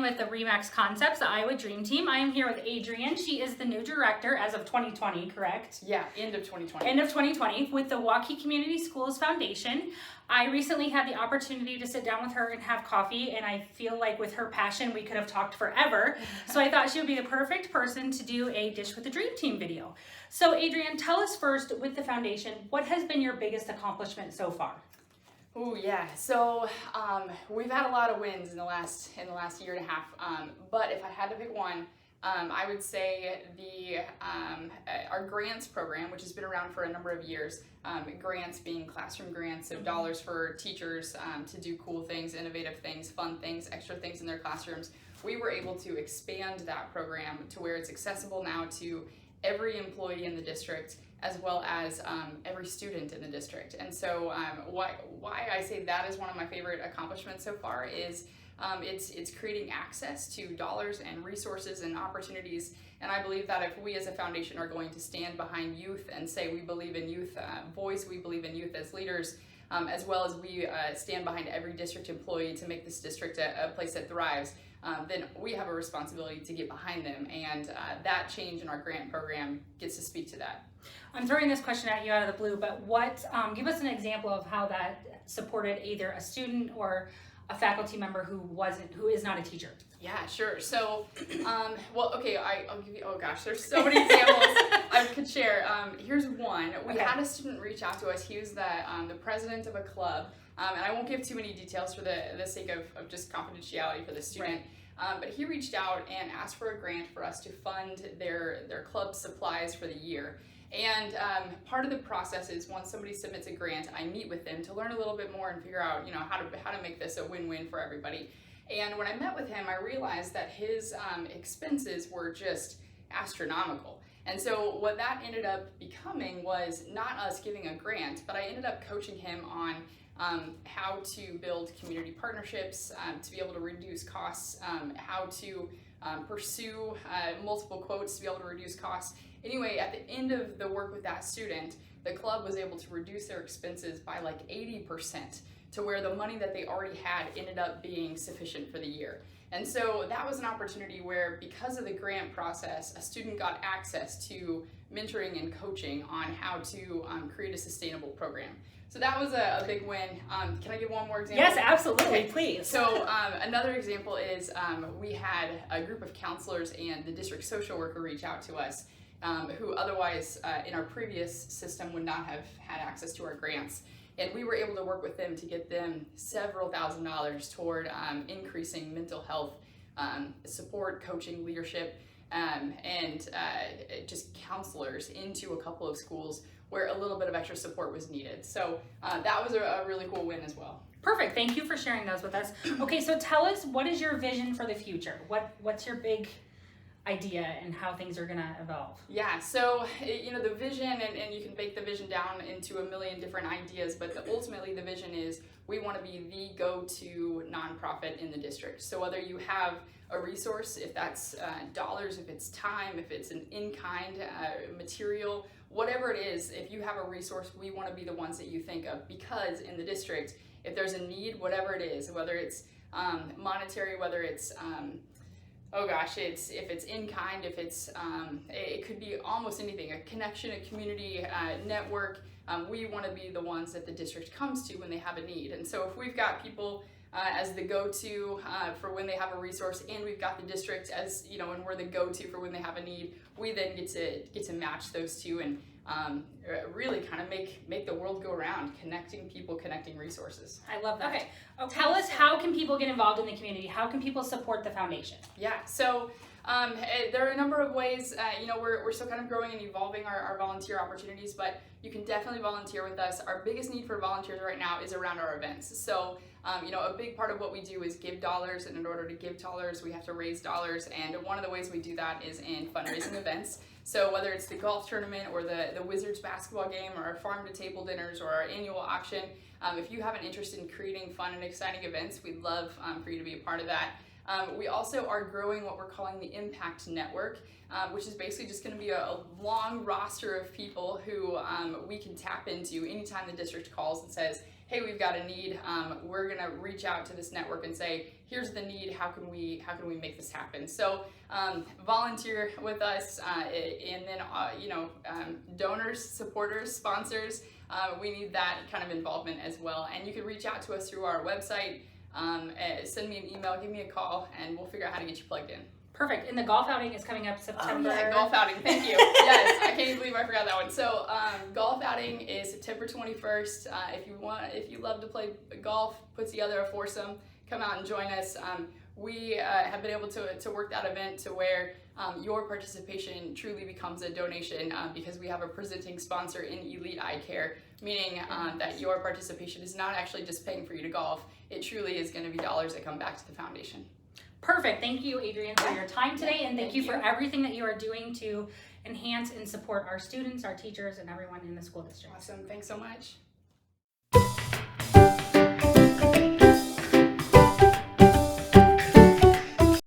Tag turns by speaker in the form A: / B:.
A: with the Remax Concepts, the Iowa Dream Team. I am here with Adrienne. She is the new director as of 2020, correct?
B: Yeah, end of 2020.
A: End of 2020 with the Waukee Community Schools Foundation. I recently had the opportunity to sit down with her and have coffee, and I feel like with her passion, we could have talked forever. So I thought she would be the perfect person to do a Dish with the Dream Team video. So Adrienne, tell us first with the foundation, what has been your biggest accomplishment so far?
B: Oh yeah, so we've had a lot of wins in the last year and a half. But if I had to pick one, I would say our grants program, which has been around for a number of years. Grants being classroom grants, so dollars for teachers to do cool things, innovative things, fun things, extra things in their classrooms. We were able to expand that program to where it's accessible now to every employee in the district, as well as every student in the district. And so why I say that is one of my favorite accomplishments so far is it's creating access to dollars and resources and opportunities. And I believe that if we as a foundation are going to stand behind youth and say we believe in youth voice, we believe in youth as leaders, as well as we stand behind every district employee to make this district a place that thrives, then we have a responsibility to get behind them. And that change in our grant program gets to speak to that.
A: I'm throwing this question at you out of the blue, but give us an example of how that supported either a student or a faculty member who is not a teacher.
B: Yeah, sure. So, well, okay, I'll give you, oh gosh, there's so many examples I could share. Here's one. We had a student reach out to us. He was the president of a club, and I won't give too many details for the sake of just confidentiality for the student. Right. But he reached out and asked for a grant for us to fund their club supplies for the year. And part of the process is once somebody submits a grant, I meet with them to learn a little bit more and figure out, how to make this a win-win for everybody. And when I met with him, I realized that his expenses were just astronomical. And so what that ended up becoming was not us giving a grant, but I ended up coaching him on how to build community partnerships, to be able to reduce costs, how to pursue multiple quotes to be able to reduce costs. Anyway, at the end of the work with that student, the club was able to reduce their expenses by like 80% to where the money that they already had ended up being sufficient for the year. And so that was an opportunity where, because of the grant process, a student got access to mentoring and coaching on how to create a sustainable program. So that was a big win. Can I give one more example?
A: Yes, absolutely,
B: okay.
A: Please.
B: So another example is we had a group of counselors and the district social worker reach out to us who otherwise in our previous system would not have had access to our grants. And we were able to work with them to get them several $1,000s toward increasing mental health support, coaching, leadership, and just counselors into a couple of schools where a little bit of extra support was needed. So that was a really cool win as well.
A: Perfect. Thank you for sharing those with us. Okay, so tell us, what is your vision for the future? What's your big idea and how things are going to evolve?
B: Yeah, so the vision, and you can break the vision down into a million different ideas, but ultimately the vision is we want to be the go-to nonprofit in the district. So whether you have a resource, if that's dollars, if it's time, if it's an in-kind material, whatever it is, if you have a resource, we want to be the ones that you think of, because in the district, if there's a need, whatever it is, whether it's monetary, whether it's if it's in kind, if it's it could be almost anything, a connection, a community network. We want to be the ones that the district comes to when they have a need. And so if we've got people as the go-to for when they have a resource, and we've got the district as and we're the go-to for when they have a need, we then get to match those two and really kind of make the world go around, connecting people, connecting resources.
A: I love that. Okay. Tell us, how can people get involved in the community? How can people support the foundation?
B: Yeah, so there are a number of ways. We're still kind of growing and evolving our volunteer opportunities, but you can definitely volunteer with us. Our biggest need for volunteers right now is around our events. So a big part of what we do is give dollars, and in order to give dollars, we have to raise dollars. And one of the ways we do that is in fundraising events. So whether it's the golf tournament or the Wizards basketball game or our farm-to-table dinners or our annual auction, if you have an interest in creating fun and exciting events, we'd love for you to be a part of that. We also are growing what we're calling the Impact Network, which is basically just going to be a long roster of people who we can tap into anytime the district calls and says, hey, we've got a need. We're going to reach out to this network and say, here's the need. How can we make this happen? So volunteer with us, and then donors, supporters, sponsors. We need that kind of involvement as well. And you can reach out to us through our website. Send me an email, give me a call, and we'll figure out how to get you plugged in.
A: Perfect. And the golf outing is coming up September.
B: Oh, yeah, golf outing. Thank you. Yes, I can't believe I forgot that one. So, golf outing is September 21st. If you love to play golf, put together a foursome, come out and join us. We have been able to work that event to where your participation truly becomes a donation because we have a presenting sponsor in Elite Eye Care, meaning that your participation is not actually just paying for you to golf. It truly is going to be dollars that come back to the foundation.
A: Perfect. Thank you, Adrienne, for your time today, and thank you for everything that you are doing to enhance and support our students, our teachers, and everyone in the school district.
B: Awesome. Thanks so much.